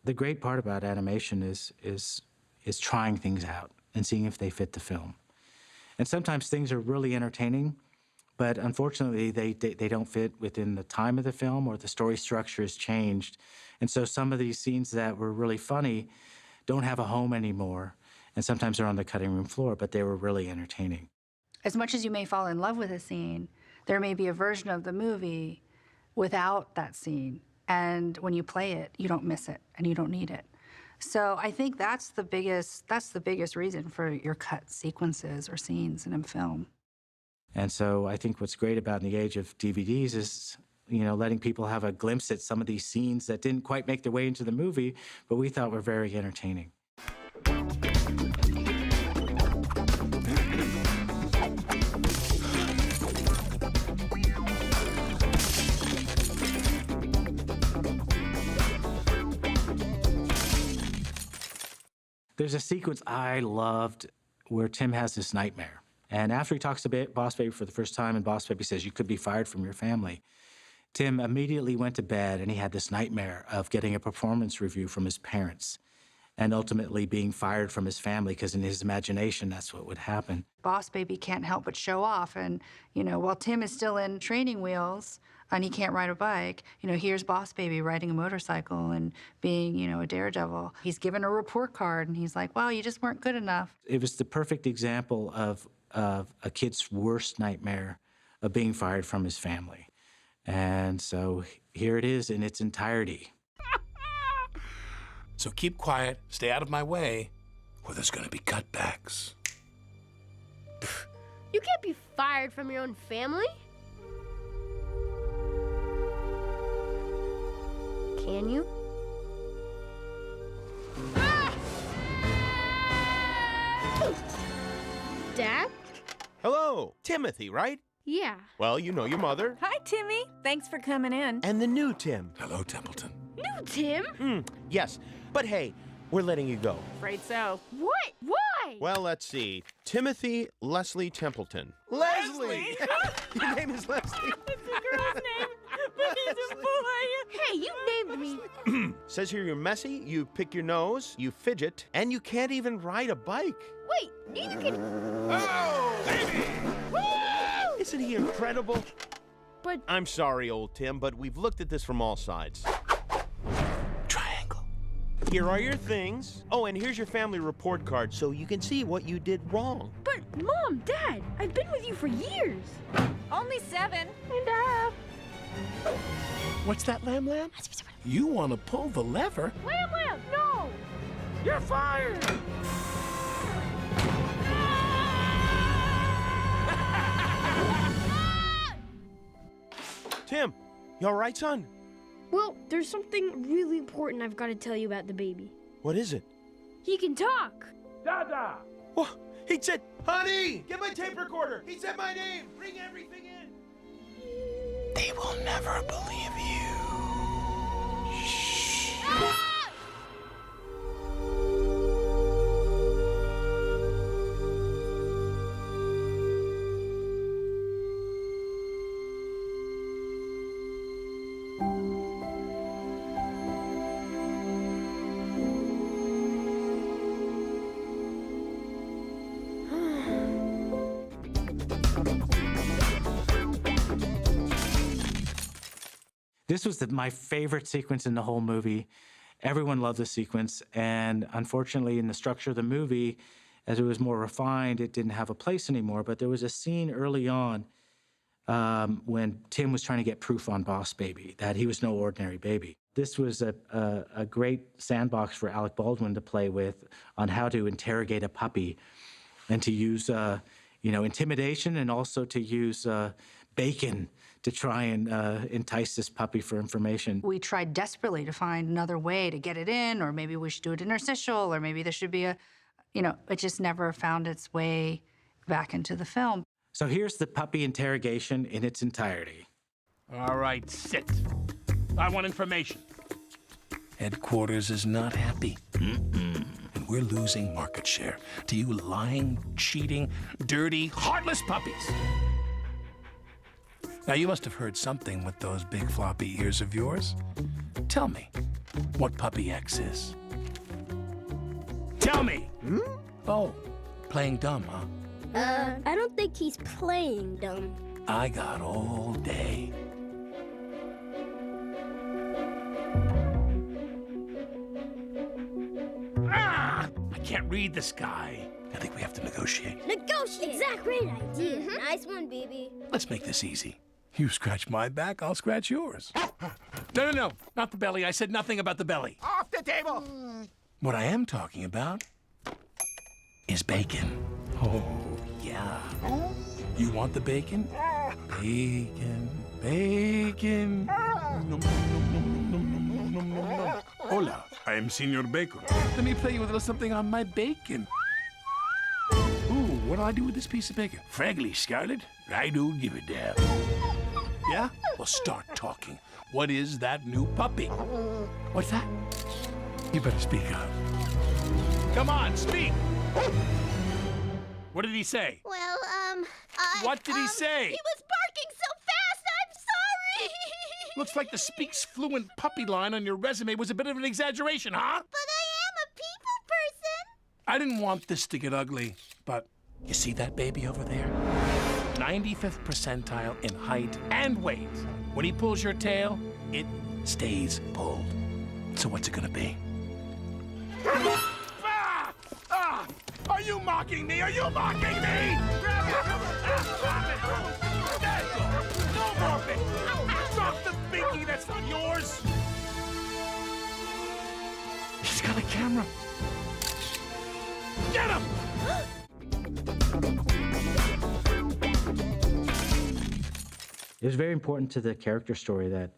The great part about animation is trying things out and seeing if they fit the film. And sometimes things are really entertaining, but unfortunately they don't fit within the time of the film, or the story structure has changed. And so some of these scenes that were really funny don't have a home anymore, and sometimes they're on the cutting room floor, but they were really entertaining. As much as you may fall in love with a scene, there may be a version of the movie without that scene. And when you play it, you don't miss it and you don't need it. So I think that's the biggest reason for your cut sequences or scenes in a film. And so I think what's great about in the age of DVDs is, letting people have a glimpse at some of these scenes that didn't quite make their way into the movie, but we thought were very entertaining. There's a sequence I loved where Tim has this nightmare. And after he talks to Boss Baby for the first time, and Boss Baby says, "You could be fired from your family," Tim immediately went to bed, and he had this nightmare of getting a performance review from his parents and ultimately being fired from his family, because in his imagination, that's what would happen. Boss Baby can't help but show off. And, while Tim is still in training wheels and he can't ride a bike, here's Boss Baby riding a motorcycle and being, a daredevil. He's given a report card, and he's like, well, you just weren't good enough. It was the perfect example of a kid's worst nightmare of being fired from his family. And so here it is in its entirety. So keep quiet, stay out of my way, or there's gonna be cutbacks. You can't be fired from your own family. Can you? Dad? Hello, Timothy, right? Yeah. Well, you know your mother. Hi, Timmy. Thanks for coming in. And the new Tim. Hello, Templeton. New Tim? Yes, but hey, we're letting you go. Afraid so. What? Why? Well, let's see. Timothy Leslie Templeton. Leslie! Your name is Leslie. It's a girl's name, but he's a boy. Hey, you named me. Says here you're messy, you pick your nose, you fidget, and you can't even ride a bike. Wait, neither can... Oh, baby! Woo! Isn't he incredible? But... I'm sorry, old Tim, but we've looked at this from all sides. Triangle. Here are your things. Oh, and here's your family report card so you can see what you did wrong. But, Mom, Dad, I've been with you for years. Only 7. And Dad. What's that, Lamb Lamb? You want to pull the lever? Lamb, no! You're fired! Tim, you all right, son? Well, there's something really important I've got to tell you about the baby. What is it? He can talk. Dada! Oh, he said, honey, get my tape recorder. He said my name. Bring everything in. They will never believe you. Shh. This was my favorite sequence in the whole movie. Everyone loved the sequence, and unfortunately, in the structure of the movie, as it was more refined, it didn't have a place anymore. But there was a scene early on when Tim was trying to get proof on Boss Baby, that he was no ordinary baby. This was a great sandbox for Alec Baldwin to play with on how to interrogate a puppy and to use, intimidation, and also to use bacon to try and entice this puppy for information. We tried desperately to find another way to get it in, or maybe we should do it interstitial, or maybe there should be it just never found its way back into the film. So here's the puppy interrogation in its entirety. All right, sit. I want information. Headquarters is not happy. And we're losing market share to you lying, cheating, dirty, heartless puppies. Now, you must have heard something with those big floppy ears of yours. Tell me, what Puppy X is? Tell me! Oh, playing dumb, huh? I don't think he's playing dumb. I got all day. Ah! I can't read this guy. I think we have to negotiate. Negotiate! Exactly. Great idea. Nice one, baby. Let's make this easy. You scratch my back, I'll scratch yours. No, not the belly. I said nothing about the belly. Off the table! What I am talking about is bacon. Oh, yeah. You want the bacon? Bacon, bacon. Nom, nom, nom, nom, nom, nom, nom, nom, nom. Hola, I am Senor Bacon. Let me play you a little something on my bacon. Ooh, what'll I do with this piece of bacon? Frankly, Scarlett, I don't give a damn. Yeah? Well, start talking. What is that new puppy? What's that? You better speak up. Come on, speak! What did he say? Well, What did he say? He was barking so fast, I'm sorry! Looks like the speaks fluent puppy line on your resume was a bit of an exaggeration, huh? But I am a people person! I didn't want this to get ugly, but you see that baby over there? 95th percentile in height and weight. When he pulls your tail, it stays pulled. So what's it gonna be? Ah! Ah! Are you mocking me? Are you mocking me? No more bacon! Drop the binky, that's not yours! He's got a camera. Get him! It was very important to the character story that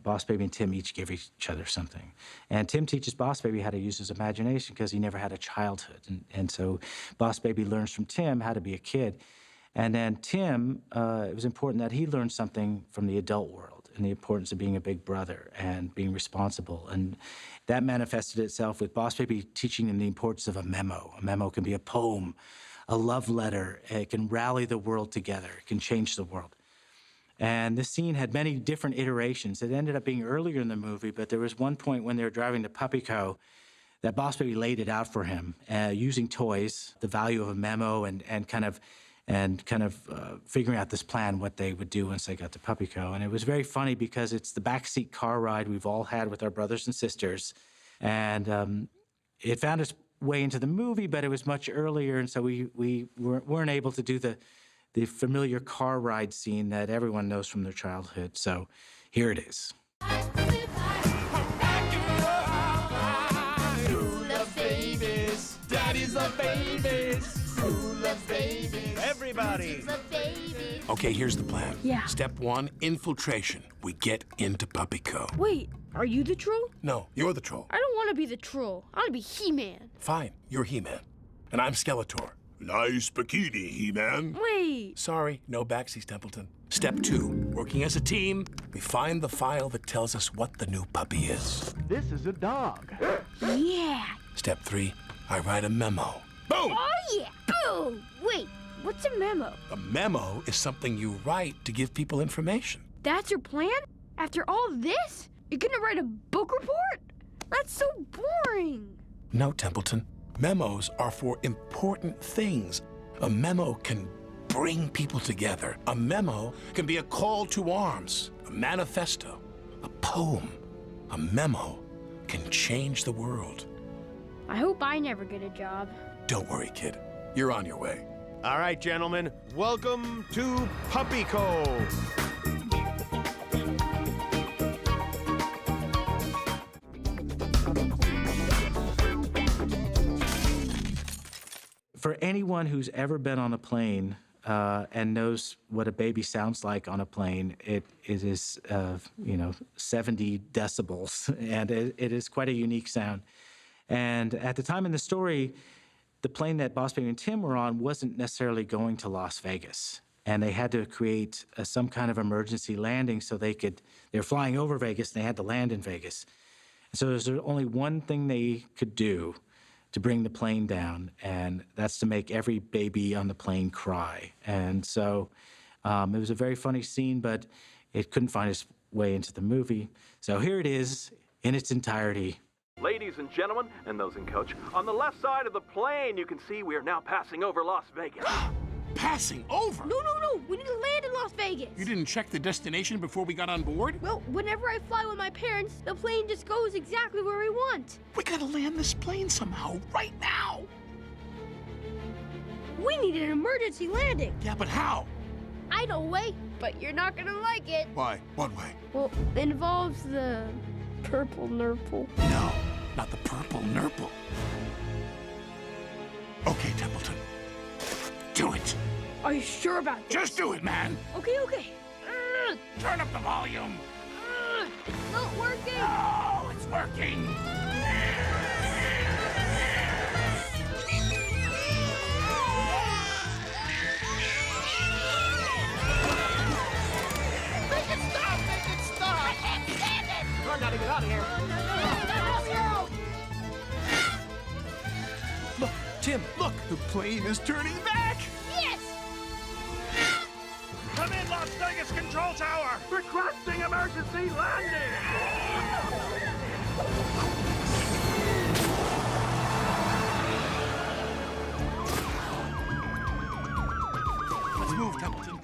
Boss Baby and Tim each give each other something. And Tim teaches Boss Baby how to use his imagination because he never had a childhood. And so Boss Baby learns from Tim how to be a kid. And then Tim, it was important that he learned something from the adult world and the importance of being a big brother and being responsible. And that manifested itself with Boss Baby teaching him the importance of a memo. A memo can be a poem, a love letter. It can rally the world together. It can change the world. And this scene had many different iterations. It ended up being earlier in the movie, but there was one point when they were driving to Puppy Co. that Boss Baby laid it out for him, using toys, the value of a memo, and kind of figuring out this plan, what they would do once they got to Puppy Co. And it was very funny because it's the backseat car ride we've all had with our brothers and sisters. And it found its way into the movie, but it was much earlier, and so we weren't able to do the familiar car ride scene that everyone knows from their childhood. So here it is. Who loves babies? Daddies love babies. Who loves babies? Everybody! Okay, here's the plan. Yeah. Step 1, infiltration. We get into Puppy Co. Wait, are you the troll? No, you're the troll. I don't want to be the troll. I want to be He-Man. Fine, you're He-Man. And I'm Skeletor. Nice bikini, He-Man. Wait. Sorry, no backsies, Templeton. Step 2, working as a team, we find the file that tells us what the new puppy is. This is a dog. Yeah. Step 3, I write a memo. Boom! Oh, yeah! Boom! Wait, What's a memo? A memo is something you write to give people information. That's your plan? After all this? You're gonna write a book report? That's so boring. No, Templeton. Memos are for important things. A memo can bring people together. A memo can be a call to arms, a manifesto, a poem. A memo can change the world. I hope I never get a job. Don't worry, kid. You're on your way. All right, gentlemen, welcome to Puppy Co. For anyone who's ever been on a plane and knows what a baby sounds like on a plane, it is 70 decibels, and it is quite a unique sound. And at the time in the story, the plane that Boss Baby and Tim were on wasn't necessarily going to Las Vegas, and they had to create some kind of emergency landing so they were flying over Vegas and they had to land in Vegas. So there's only one thing they could do to bring the plane down, and that's to make every baby on the plane cry. And so it was a very funny scene, but it couldn't find its way into the movie. So here it is in its entirety. Ladies and gentlemen, and those in coach, on the left side of the plane, you can see we are now passing over Las Vegas. Passing over? No, no, no. We need to land in Las Vegas. You didn't check the destination before we got on board? Well, whenever I fly with my parents, the plane just goes exactly where we want. We gotta land this plane somehow, right now. We need an emergency landing. Yeah, but how? I know a way, but you're not gonna like it. Why? What way? Well, it involves the purple nurple. No, not the purple nurple. Okay, Templeton. Do it. Are you sure about this? Just do it, man. Okay, okay. Turn up the volume. It's not working. Oh, it's working. Make it stop! Make it stop! I can't stand it! Learn how to get out of here. Look, Tim, look. The plane is turning back. Yes! Come in, Las Vegas Control Tower! Requesting emergency landing! Let's move, Templeton.